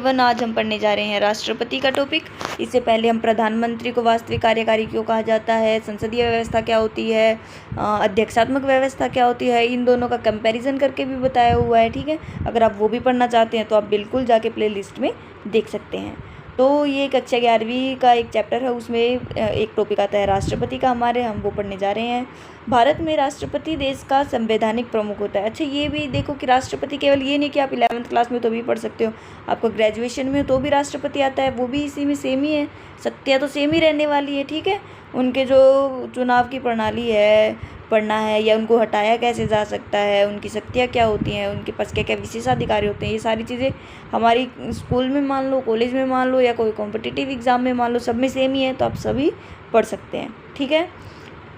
1 आज हम पढ़ने जा रहे हैं राष्ट्रपति का टॉपिक। इससे पहले हम प्रधानमंत्री को वास्तविक कार्यकारी क्यों कहा जाता है, संसदीय व्यवस्था क्या होती है, अध्यक्षात्मक व्यवस्था क्या होती है, इन दोनों का कंपैरिजन करके भी बताया हुआ है। ठीक है, अगर आप वो भी पढ़ना चाहते हैं तो आप बिल्कुल जाके प्ले लिस्ट में देख सकते हैं। तो ये कक्षा 11वीं का एक चैप्टर है, उसमें एक टॉपिक आता है राष्ट्रपति का हमारे, हम वो पढ़ने जा रहे हैं। भारत में राष्ट्रपति देश का संवैधानिक प्रमुख होता है। अच्छा, ये भी देखो कि राष्ट्रपति केवल ये नहीं कि आप 11वीं क्लास में तो भी पढ़ सकते हो, आपको ग्रेजुएशन में तो भी राष्ट्रपति आता है, वो भी इसी में सेम ही है, शक्तियाँ तो सेम ही रहने वाली है। ठीक है, उनके जो चुनाव की प्रणाली है पढ़ना है, या उनको हटाया कैसे जा सकता है, उनकी शक्तियाँ क्या होती हैं, उनके पास क्या क्या विशेषाधिकार होते हैं, ये सारी चीज़ें हमारी स्कूल में मान लो, कॉलेज में मान लो, या कोई कॉम्पिटिटिव एग्ज़ाम में मान लो, सब में सेम ही है, तो आप सभी पढ़ सकते हैं। ठीक है,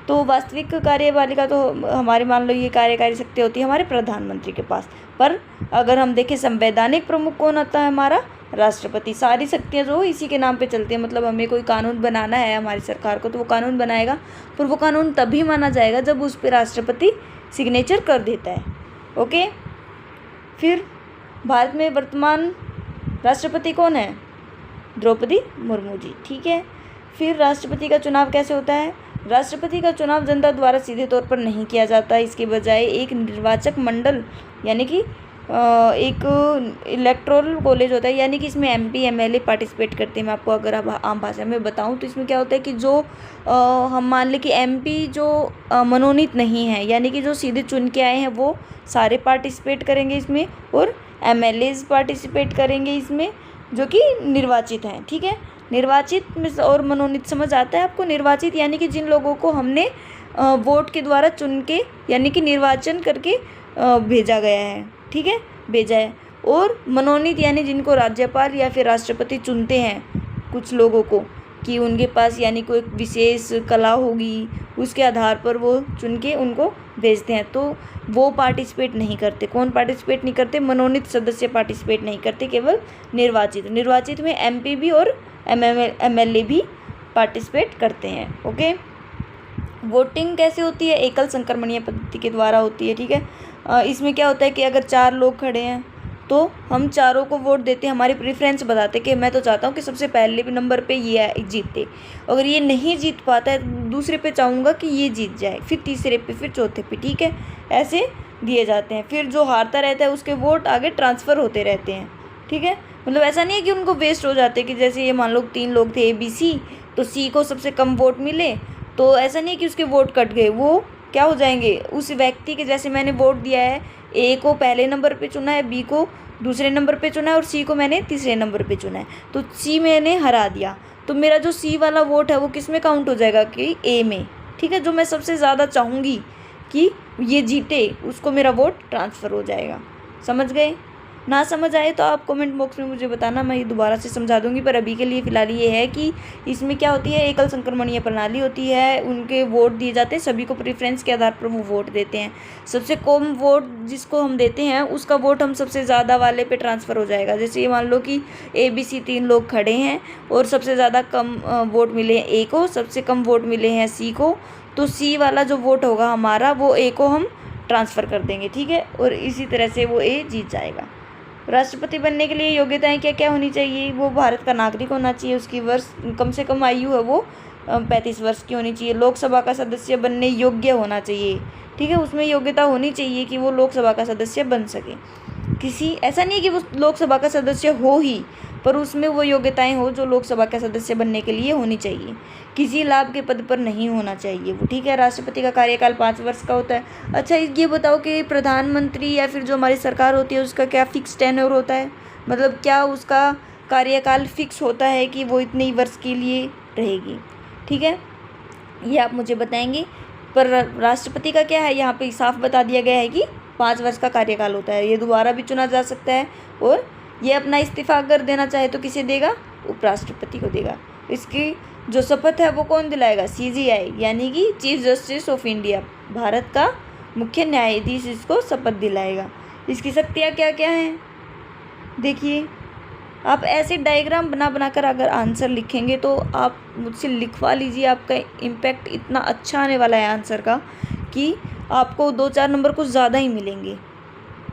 तो वास्तविक कार्यपालिका तो हमारे मान लो ये कार्यकारी शक्ति होती है हमारे प्रधानमंत्री के पास, पर अगर हम देखें संवैधानिक प्रमुख कौन होता है, हमारा राष्ट्रपति। सारी शक्तियाँ जो इसी के नाम पे चलती हैं, मतलब हमें कोई कानून बनाना है हमारी सरकार को, तो वो कानून बनाएगा, पर वो कानून तभी माना जाएगा जब उस पर राष्ट्रपति सिग्नेचर कर देता है। ओके, फिर भारत में वर्तमान राष्ट्रपति कौन है, द्रौपदी मुर्मू जी। ठीक है, फिर राष्ट्रपति का चुनाव कैसे होता है, राष्ट्रपति का चुनाव जनता द्वारा सीधे तौर पर नहीं किया जाता, इसके बजाय एक निर्वाचक मंडल यानी कि एक इलेक्टोरल कॉलेज होता है, यानी कि इसमें MP MLA पार्टिसिपेट करते हैं। मैं आपको अगर अब आम भाषा में बताऊं तो इसमें क्या होता है कि जो हम मान लें कि MP जो मनोनीत नहीं है, यानी कि जो सीधे चुन के आए हैं, वो सारे पार्टिसिपेट करेंगे इसमें, और MLAs पार्टिसिपेट करेंगे इसमें जो कि निर्वाचित हैं। ठीक है, निर्वाचित और मनोनीत समझ आता है आपको। निर्वाचित यानी कि जिन लोगों को हमने वोट के द्वारा चुन के यानी कि निर्वाचन करके भेजा गया है। ठीक है, भेजा है। और मनोनीत यानी जिनको राज्यपाल या फिर राष्ट्रपति चुनते हैं कुछ लोगों को, कि उनके पास यानी कोई विशेष कला होगी, उसके आधार पर वो चुन के उनको भेजते हैं, तो वो पार्टिसिपेट नहीं करते। कौन पार्टिसिपेट नहीं करते, मनोनीत सदस्य पार्टिसिपेट नहीं करते, केवल निर्वाचित में MP भी और MLA भी पार्टिसिपेट करते हैं। ओके, वोटिंग कैसे होती है, एकल संक्रमणीय पद्धति के द्वारा होती है। ठीक है, इसमें क्या होता है कि अगर 4 लोग खड़े हैं तो हम चारों को वोट देते हैं, हमारी प्रेफरेंस बताते हैं कि मैं तो चाहता हूँ कि सबसे पहले नंबर पे ये जीते, अगर ये नहीं जीत पाता है तो दूसरे पे चाहूँगा कि ये जीत जाए, फिर तीसरे पे, फिर चौथे पे। ठीक है, ऐसे दिए जाते हैं। फिर जो हारता रहता है उसके वोट आगे ट्रांसफ़र होते रहते हैं। ठीक है, मतलब ऐसा नहीं है कि उनको वेस्ट हो जाते, कि जैसे ये मान लो 3 लोग थे ABC, तो C को सबसे कम वोट मिले, तो ऐसा नहीं है कि उसके वोट कट गए, वो क्या हो जाएंगे, उस व्यक्ति के, जैसे मैंने वोट दिया है, A को पहले नंबर पे चुना है, B को दूसरे नंबर पे चुना है, और C को मैंने तीसरे नंबर पे चुना है, तो C मैंने हरा दिया, तो मेरा जो C वाला वोट है वो किस में काउंट हो जाएगा, कि A में। ठीक है, जो मैं सबसे ज़्यादा चाहूँगी कि ये जीते, उसको मेरा वोट ट्रांसफ़र हो जाएगा। समझ गए? ना समझ आए तो आप कमेंट बॉक्स में मुझे बताना, मैं ये दोबारा से समझा दूंगी, पर अभी के लिए फ़िलहाल ये है कि इसमें क्या होती है, एकल संक्रमणीय प्रणाली होती है, उनके वोट दिए जाते हैं, सभी को प्रेफरेंस के आधार पर वो वोट देते हैं। सबसे कम वोट जिसको हम देते हैं उसका वोट हम सबसे ज़्यादा वाले पे ट्रांसफ़र हो जाएगा। जैसे ये मान लो कि ABC 3 लोग खड़े हैं और सबसे ज़्यादा कम वोट मिले हैं A को, सबसे कम वोट मिले हैं C को, तो C वाला जो वोट होगा हमारा, वो A को हम ट्रांसफ़र कर देंगे। ठीक है, और इसी तरह से वो A जीत जाएगा। राष्ट्रपति बनने के लिए योग्यताएं क्या क्या होनी चाहिए, वो भारत का नागरिक होना चाहिए, उसकी वर्ष कम से कम आयु है वो 35 वर्ष की होनी चाहिए, लोकसभा का सदस्य बनने योग्य होना चाहिए। ठीक है, उसमें योग्यता होनी चाहिए कि वो लोकसभा का सदस्य बन सके। किसी ऐसा नहीं है कि वो लोकसभा का सदस्य हो ही, पर उसमें वो योग्यताएं हो जो लोकसभा का सदस्य बनने के लिए होनी चाहिए। किसी लाभ के पद पर नहीं होना चाहिए वो। ठीक है, राष्ट्रपति का कार्यकाल 5 वर्ष का होता है। अच्छा, ये बताओ कि प्रधानमंत्री या फिर जो हमारी सरकार होती है उसका क्या फिक्स टेन्योर होता है, मतलब क्या उसका कार्यकाल फिक्स होता है कि वो इतने वर्ष के लिए रहेगी। ठीक है, ये आप मुझे बताएंगे। पर राष्ट्रपति का क्या है, यहाँ पे साफ बता दिया गया है कि 5 वर्ष का कार्यकाल होता है, ये दोबारा भी चुना जा सकता है, और ये अपना इस्तीफा अगर देना चाहे तो किसे देगा, उपराष्ट्रपति को देगा। इसकी जो शपथ है वो कौन दिलाएगा, CJI यानी कि chief justice of India, Bharat का मुख्य न्यायाधीश इसको शपथ दिलाएगा। इसकी शक्तियाँ क्या क्या हैं, देखिए आप ऐसे डायग्राम बना बनाकर अगर आंसर लिखेंगे तो आप मुझसे लिखवा लीजिए, आपका इम्पैक्ट इतना अच्छा आने वाला है आंसर का कि आपको 2-4 नंबर कुछ ज़्यादा ही मिलेंगे।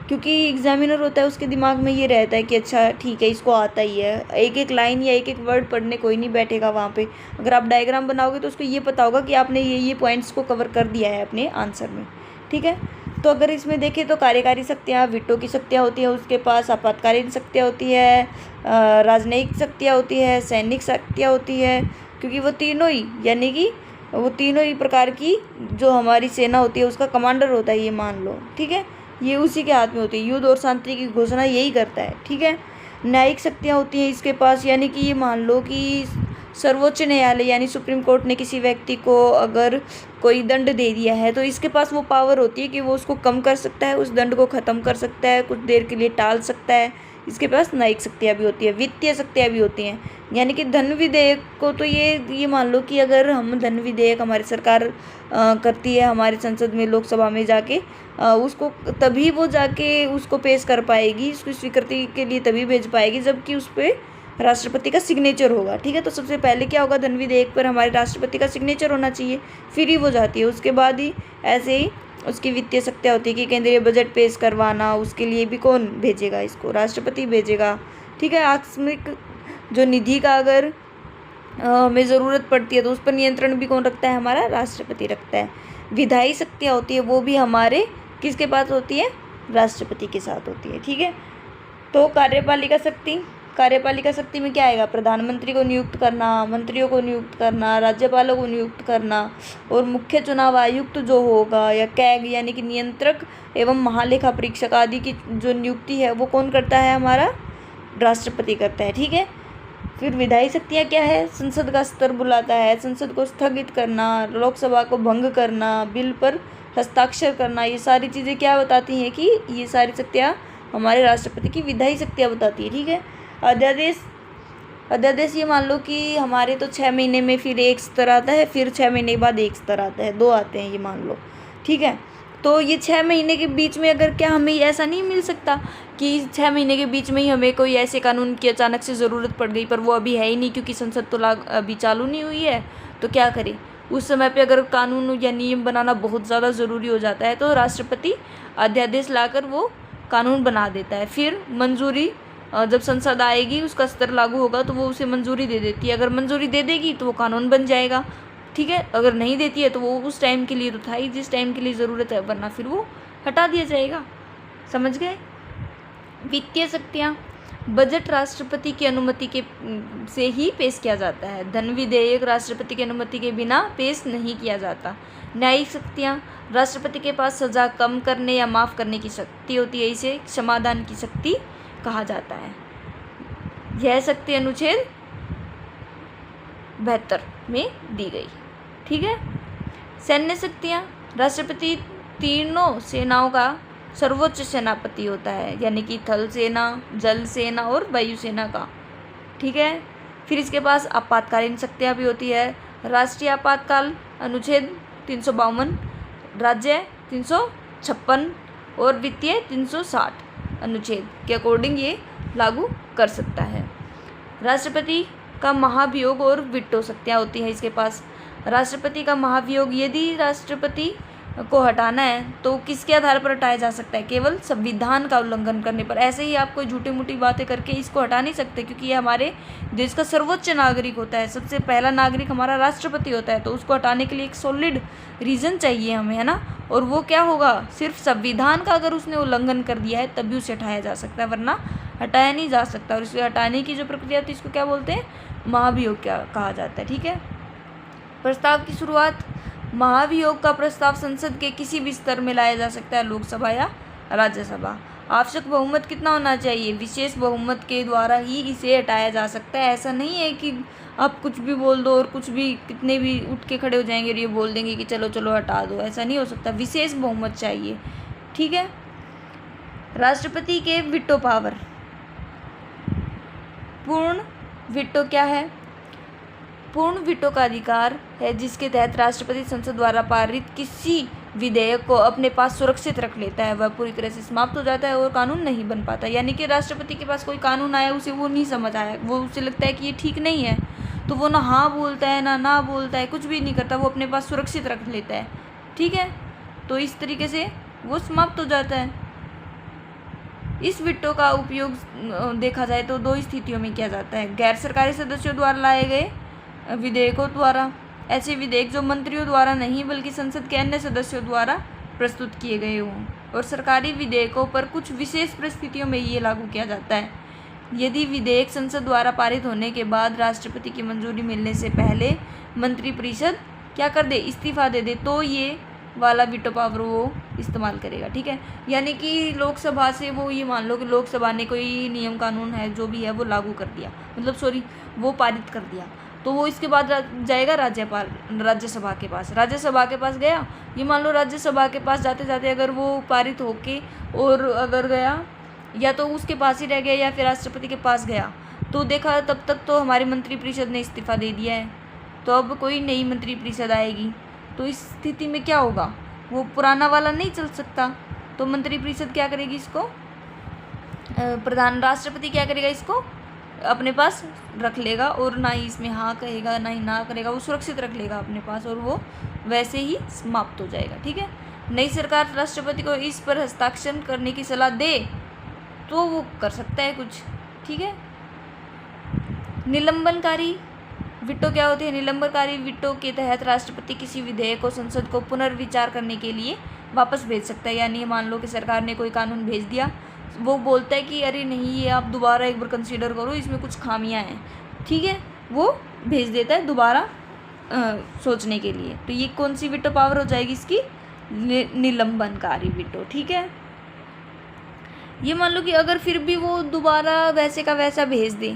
क्योंकि एग्जामिनर होता है उसके दिमाग में ये रहता है कि अच्छा ठीक है इसको आता ही है, एक एक लाइन या एक एक वर्ड पढ़ने कोई नहीं बैठेगा वहाँ पे। अगर आप डायग्राम बनाओगे तो उसको ये पता होगा कि आपने ये पॉइंट्स को कवर कर दिया है अपने आंसर में, ठीक है। तो अगर इसमें देखें तो कार्यकारी शक्तियाँ, विटो की शक्तियाँ होती है उसके पास, आपातकालीन शक्तियाँ होती है, राजनयिक शक्तियाँ होती है, सैनिक शक्तियाँ होती है, क्योंकि वो तीनों ही यानी कि वो तीनों ही प्रकार की जो हमारी सेना होती है उसका कमांडर होता है, ये मान लो, ठीक है। ये उसी के हाथ में होती है, युद्ध और शांति की घोषणा यही करता है, ठीक है। न्यायिक शक्तियाँ होती हैं इसके पास, यानी कि ये मान लो कि सर्वोच्च न्यायालय यानी सुप्रीम कोर्ट ने किसी व्यक्ति को अगर कोई दंड दे दिया है तो इसके पास वो पावर होती है कि वो उसको कम कर सकता है, उस दंड को ख़त्म कर सकता है, कुछ देर के लिए टाल सकता है। इसके पास न्यायिक शक्तियाँ भी होती है, वित्तीय शक्तियाँ भी होती हैं, यानी कि धन विधेयक को तो ये मान लो कि अगर हम धन विधेयक हमारी सरकार करती है हमारी संसद में, लोकसभा में जाके उसको तभी वो जाके उसको पेश कर पाएगी, उसकी स्वीकृति के लिए तभी भेज पाएगी जबकि उस पर राष्ट्रपति का सिग्नेचर होगा, ठीक है। तो सबसे पहले क्या होगा, धन विधेयक पर हमारे राष्ट्रपति का सिग्नेचर होना चाहिए, फिर ही वो जाती है। उसके बाद ही ऐसे ही उसकी वित्तीय शक्तियाँ होती है कि केंद्रीय बजट पेश करवाना, उसके लिए भी कौन भेजेगा, इसको राष्ट्रपति भेजेगा, ठीक है। आकस्मिक जो निधि का अगर हमें ज़रूरत पड़ती है तो उस पर नियंत्रण भी कौन रखता है, हमारा राष्ट्रपति रखता है। विधायी शक्तियाँ होती है वो भी हमारे किसके पास होती है, राष्ट्रपति के साथ होती है, ठीक है। तो कार्यपालिका शक्ति में क्या आएगा, प्रधानमंत्री को नियुक्त करना, मंत्रियों को नियुक्त करना, राज्यपालों को नियुक्त करना, और मुख्य चुनाव आयुक्त जो होगा या कैग यानी कि नियंत्रक एवं महालेखा परीक्षक आदि की जो नियुक्ति है वो कौन करता है, हमारा राष्ट्रपति करता है, ठीक है। फिर विधायी शक्तियाँ क्या है, संसद का स्तर बुलाता है, संसद को स्थगित करना, लोकसभा को भंग करना, बिल पर हस्ताक्षर करना, ये सारी चीज़ें क्या बताती हैं कि ये सारी शक्तियाँ हमारे राष्ट्रपति की विधायी शक्तियाँ बताती है, ठीक है। अध्यादेश ये मान लो कि हमारे तो 6 महीने में फिर एक स्तर आता है, फिर 6 महीने के बाद एक स्तर आता है, 2 आते हैं ये मान लो, ठीक है। तो ये 6 महीने के बीच में अगर क्या हमें ऐसा नहीं मिल सकता कि 6 महीने के बीच में ही हमें कोई ऐसे कानून की अचानक से ज़रूरत पड़ गई, पर वो अभी है ही नहीं क्योंकि संसद तो अभी चालू नहीं हुई है, तो क्या करें। उस समय पे अगर कानून या नियम बनाना बहुत ज़्यादा ज़रूरी हो जाता है तो राष्ट्रपति अध्यादेश लाकर वो कानून बना देता है। फिर मंजूरी जब संसद आएगी उसका स्तर लागू होगा तो वो उसे मंजूरी दे देती है, अगर मंजूरी दे देगी तो वो कानून बन जाएगा, ठीक है। अगर नहीं देती है तो वो उस टाइम के लिए तो था ही जिस टाइम के लिए ज़रूरत है, वरना फिर वो हटा दिया जाएगा, समझ गए। वित्तीय शक्तियाँ, बजट राष्ट्रपति की अनुमति के से ही पेश किया जाता है, धन विधेयक राष्ट्रपति की अनुमति के बिना पेश नहीं किया जाता। न्यायिक शक्तियाँ, राष्ट्रपति के पास सज़ा कम करने या माफ़ करने की शक्ति होती है, इसे क्षमादान की शक्ति कहा जाता है। यह शक्ति अनुच्छेद 72 में दी गई, ठीक है। सैन्य शक्तियाँ, राष्ट्रपति तीनों सेनाओं का सर्वोच्च सेनापति होता है, यानी कि थल सेना, जल सेना और वायु सेना का, ठीक है। फिर इसके पास आपातकालीन शक्तियाँ भी होती है, राष्ट्रीय आपातकाल अनुच्छेद 352, राज्य 356 और वित्तीय 360 अनुच्छेद के अकॉर्डिंग ये लागू कर सकता है। राष्ट्रपति का महाभियोग और वीटो शक्तियाँ होती हैं इसके पास। राष्ट्रपति का महाभियोग, यदि राष्ट्रपति को हटाना है तो किसके आधार पर हटाया जा सकता है, केवल संविधान का उल्लंघन करने पर। ऐसे ही आप कोई झूठी मूठी बातें करके इसको हटा नहीं सकते, क्योंकि ये हमारे देश का सर्वोच्च नागरिक होता है, सबसे पहला नागरिक हमारा राष्ट्रपति होता है, तो उसको हटाने के लिए एक सॉलिड रीज़न चाहिए हमें, है ना। और वो क्या होगा, सिर्फ संविधान का अगर उसने उल्लंघन कर दिया है तभी उसे हटाया जा सकता है, वरना हटाया नहीं जा सकता। और इसे हटाने की जो प्रक्रिया होती है इसको क्या बोलते हैं, महाभियोग क्या कहा जाता है, ठीक है। प्रस्ताव की शुरुआत, महाभियोग का प्रस्ताव संसद के किसी भी स्तर में लाया जा सकता है, लोकसभा या राज्यसभा। आवश्यक बहुमत कितना होना चाहिए, विशेष बहुमत के द्वारा ही इसे हटाया जा सकता है। ऐसा नहीं है कि आप कुछ भी बोल दो और कुछ भी कितने भी उठ के खड़े हो जाएंगे और ये बोल देंगे कि चलो चलो हटा दो, ऐसा नहीं हो सकता, विशेष बहुमत चाहिए, ठीक है। राष्ट्रपति के वीटो पावर, पूर्ण वीटो क्या है, पूर्ण वीटो का अधिकार है जिसके तहत राष्ट्रपति संसद द्वारा पारित किसी विधेयक को अपने पास सुरक्षित रख लेता है, वह पूरी तरह से समाप्त हो जाता है और कानून नहीं बन पाता। यानी कि राष्ट्रपति के पास कोई कानून आया, उसे वो नहीं समझ आया, वो उसे लगता है कि ये ठीक नहीं है, तो वो ना हाँ बोलता है ना बोलता है, कुछ भी नहीं करता, वो अपने पास सुरक्षित रख लेता है, ठीक है। तो इस तरीके से वो समाप्त हो जाता है। इस विटो का उपयोग देखा जाए तो दो स्थितियों में किया जाता है। गैर सरकारी सदस्यों द्वारा लाए गए विधेयकों द्वारा, ऐसे विधेयक जो मंत्रियों द्वारा नहीं बल्कि संसद के अन्य सदस्यों द्वारा प्रस्तुत किए गए हों, और सरकारी विधेयकों पर कुछ विशेष परिस्थितियों में ये लागू किया जाता है। यदि विधेयक संसद द्वारा पारित होने के बाद राष्ट्रपति की मंजूरी मिलने से पहले मंत्रिपरिषद क्या कर दे, इस्तीफा दे दे, तो ये वाला वीटो पावर वो इस्तेमाल करेगा। ठीक है, यानी कि लोकसभा से वो ये मान लो कि लोकसभा ने कोई नियम कानून है जो भी है वो लागू कर दिया, मतलब सॉरी वो पारित कर दिया, तो वो इसके बाद जाएगा राज्यसभा के पास। राज्यसभा के पास गया, ये मान लो राज्यसभा के पास जाते जाते अगर वो पारित होके और अगर गया या तो उसके पास ही रह गया या फिर राष्ट्रपति के पास गया, तो देखा तब तक तो हमारी मंत्रिपरिषद ने इस्तीफा दे दिया है, तो अब कोई नई मंत्रिपरिषद आएगी, तो इस स्थिति में क्या होगा, वो पुराना वाला नहीं चल सकता, तो मंत्रिपरिषद क्या करेगी, इसको राष्ट्रपति क्या करेगा, इसको अपने पास रख लेगा और ना ही इसमें हाँ कहेगा ना ही ना करेगा, वो सुरक्षित रख लेगा अपने पास और वो वैसे ही समाप्त हो जाएगा। ठीक है, नई सरकार राष्ट्रपति को इस पर हस्ताक्षर करने की सलाह दे तो वो कर सकता है कुछ। ठीक है, निलंबनकारी विटो क्या होती है। निलंबनकारी विटो के तहत राष्ट्रपति किसी विधेयक को संसद को पुनर्विचार करने के लिए वापस भेज सकता है। यानी मान लो कि सरकार ने कोई कानून भेज दिया, वो बोलता है कि अरे नहीं ये आप दोबारा एक बार कंसीडर करो, इसमें कुछ खामियां हैं, ठीक है, वो भेज देता है दोबारा सोचने के लिए। तो ये कौन सी विटो पावर हो जाएगी इसकी, निलंबनकारी विटो। ठीक है, ये मान लो कि अगर फिर भी वो दोबारा वैसे का वैसा भेज दे,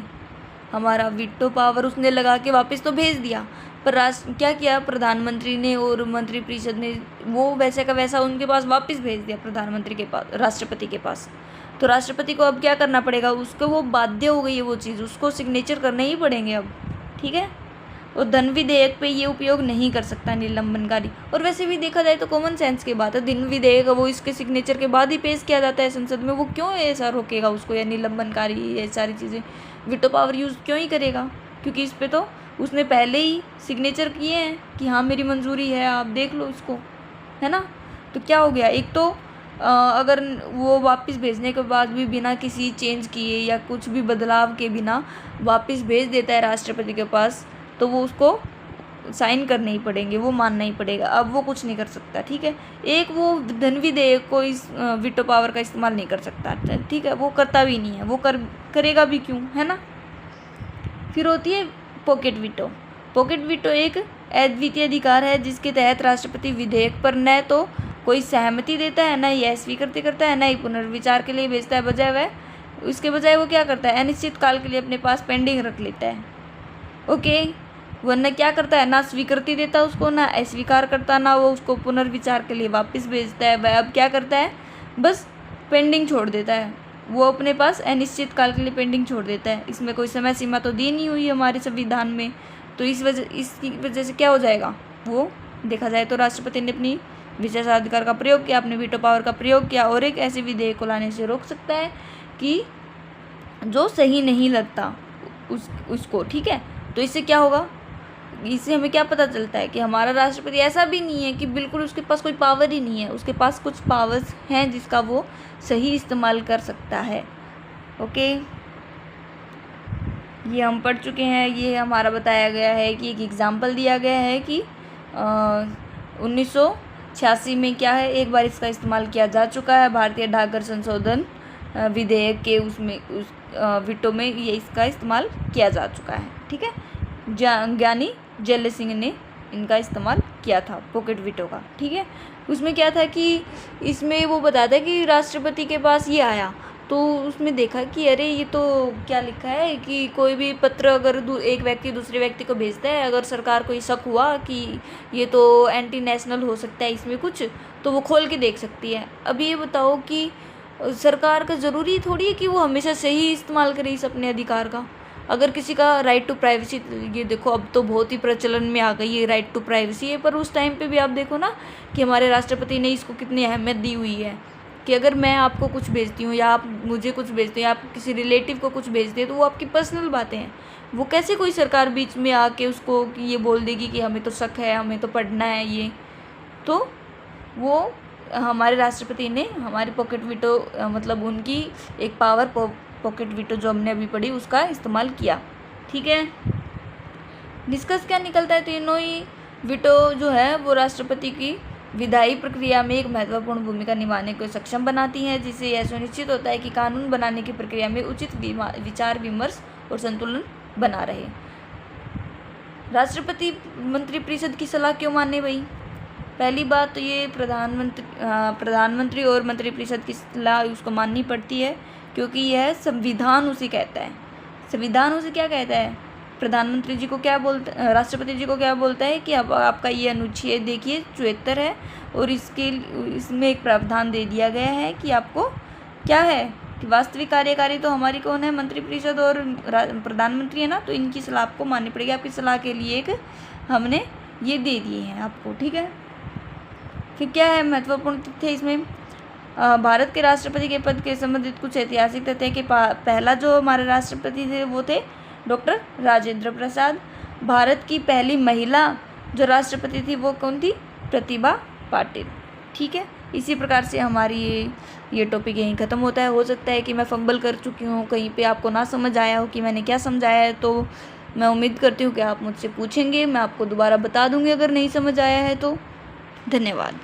हमारा विटो पावर उसने लगा के वापस तो भेज दिया, पर क्या किया प्रधानमंत्री ने और मंत्रिपरिषद ने, वो वैसे का वैसा उनके पास वापस भेज दिया प्रधानमंत्री के पास, राष्ट्रपति के पास। तो राष्ट्रपति को अब क्या करना पड़ेगा, उसको वो बाध्य हो गई है वो चीज़, उसको सिग्नेचर करने ही पड़ेंगे अब। ठीक है, और धन विधेयक पे ये उपयोग नहीं कर सकता निलंबनकारी। और वैसे भी देखा जाए तो कॉमन सेंस की बात है, धन विधेयक वो इसके सिग्नेचर के बाद ही पेश किया जाता है संसद में, वो क्यों ऐसा रोकेगा उसको, या निलंबनकारी ये सारी चीज़ें विटो पावर यूज़ क्यों ही करेगा, क्योंकि इस पे तो उसने पहले ही सिग्नेचर किए हैं कि हाँ मेरी मंजूरी है, आप देख लो इसको, है ना। तो क्या हो गया, एक तो अगर वो वापस भेजने के बाद भी बिना किसी चेंज किए या कुछ भी बदलाव के बिना वापस भेज देता है राष्ट्रपति के पास, तो वो उसको साइन करने ही पड़ेंगे, वो मानना ही पड़ेगा, अब वो कुछ नहीं कर सकता। ठीक है, एक वो धन विधेयक को इस विटो पावर का इस्तेमाल नहीं कर सकता। ठीक है, वो करता भी नहीं है, वो करेगा भी क्यों, है ना। फिर होती है पॉकेट विटो। पॉकेट विटो एक अद्वितीय अधिकार है जिसके तहत राष्ट्रपति विधेयक पर न तो कोई सहमति देता है, न ही अस्वीकृति करता है, न ही पुनर्विचार के लिए भेजता है, बजाय वह उसके बजाय वो क्या करता है, अनिश्चित काल के लिए अपने पास पेंडिंग रख लेता है। ओके, वरना क्या करता है, ना स्वीकृति देता उसको, ना अस्वीकार करता, ना वो उसको पुनर्विचार के लिए वापस भेजता है। वह अब क्या करता है, बस पेंडिंग छोड़ देता है, वो अपने पास अनिश्चित काल के लिए पेंडिंग छोड़ देता है। इसमें कोई समय सीमा तो दी नहीं हुई हमारे संविधान में, तो इसकी वजह से क्या हो जाएगा, वो देखा जाए तो राष्ट्रपति ने अपनी विशेषाधिकार का प्रयोग किया, अपने वीटो पावर का प्रयोग किया और एक ऐसे विधेयक को लाने से रोक सकता है कि जो सही नहीं लगता उसको। ठीक है, तो इससे क्या होगा, इससे हमें क्या पता चलता है कि हमारा राष्ट्रपति ऐसा भी नहीं है कि बिल्कुल उसके पास कोई पावर ही नहीं है, उसके पास कुछ पावर्स हैं जिसका वो सही इस्तेमाल कर सकता है। ओके, ये हम पढ़ चुके हैं, ये हमारा बताया गया है कि एक एग्जाम्पल दिया गया है कि 1986 में क्या है, एक बार इसका इस्तेमाल किया जा चुका है भारतीय डाकघर संशोधन विधेयक के उसमें विटो में ये इसका इस्तेमाल किया जा चुका है। ठीक है, ज्ञानी जैल सिंह ने इनका इस्तेमाल किया था पॉकेट विटो का। ठीक है, उसमें क्या था कि इसमें वो बताता है कि राष्ट्रपति के पास ये आया तो उसमें देखा कि अरे ये तो क्या लिखा है कि कोई भी पत्र अगर एक व्यक्ति दूसरे व्यक्ति को भेजता है, अगर सरकार को शक हुआ कि ये तो एंटी नेशनल हो सकता है इसमें कुछ, तो वो खोल के देख सकती है। अब ये बताओ कि सरकार का ज़रूरी थोड़ी है कि वो हमेशा सही इस्तेमाल करे इस अपने अधिकार का। अगर किसी का राइट टू प्राइवेसी, ये देखो अब तो बहुत ही प्रचलन में आ गई है राइट टू प्राइवेसी है, पर उस टाइम पे भी आप देखो ना कि हमारे राष्ट्रपति ने इसको कितनी अहमियत दी हुई है कि अगर मैं आपको कुछ भेजती हूँ या आप मुझे कुछ भेजते हैं या आप किसी रिलेटिव को कुछ भेजते हैं तो वो आपकी पर्सनल बातें हैं, वो कैसे कोई सरकार बीच में आके उसको ये बोल देगी कि हमें तो शक है, हमें तो पढ़ना है ये, तो वो हमारे राष्ट्रपति ने हमारी पॉकेट वीटो मतलब उनकी एक पावर पॉकेट वीटो जो हमने अभी पढ़ी उसका इस्तेमाल किया। ठीक है, निष्कर्ष क्या निकलता है? तीनों ही वीटो जो है वो राष्ट्रपति की विधायी प्रक्रिया में एक महत्वपूर्ण भूमिका निभाने को सक्षम बनाती हैं, जिससे यह सुनिश्चित होता है कि कानून बनाने की प्रक्रिया में उचित विचार विमर्श और संतुलन बना रहे। राष्ट्रपति मंत्रिपरिषद की सलाह क्यों माने भाई? पहली बात तो ये प्रधानमंत्री और मंत्रिपरिषद की सलाह उसको माननी पड़ती है, क्योंकि यह संविधान उसे कहता है। संविधान उसे क्या कहता है? प्रधानमंत्री जी को क्या बोलता, राष्ट्रपति जी को क्या बोलता है कि अब आपका ये अनुच्छेद देखिए 74 है और इसमें एक प्रावधान दे दिया गया है कि आपको क्या है कि वास्तविक कार्यकारी तो हमारी कौन है? मंत्रिपरिषद और प्रधानमंत्री है ना, तो इनकी सलाह आपको माननी पड़ेगी। आपकी सलाह के लिए एक हमने ये दे दिए हैं आपको। ठीक है, फिर क्या है महत्वपूर्ण तथ्य इसमें? भारत के राष्ट्रपति के पद के संबंधित कुछ ऐतिहासिक तथ्य है कि पहला जो हमारे राष्ट्रपति थे वो थे डॉक्टर राजेंद्र प्रसाद। भारत की पहली महिला जो राष्ट्रपति थी वो कौन थी? प्रतिभा पाटिल। ठीक है, इसी प्रकार से हमारी ये टॉपिक यहीं ख़त्म होता है। हो सकता है कि मैं फंबल कर चुकी हूँ, कहीं पे आपको ना समझ आया हो कि मैंने क्या समझाया है, तो मैं उम्मीद करती हूँ कि आप मुझसे पूछेंगे, मैं आपको दोबारा बता दूँगी अगर नहीं समझ आया है तो। धन्यवाद।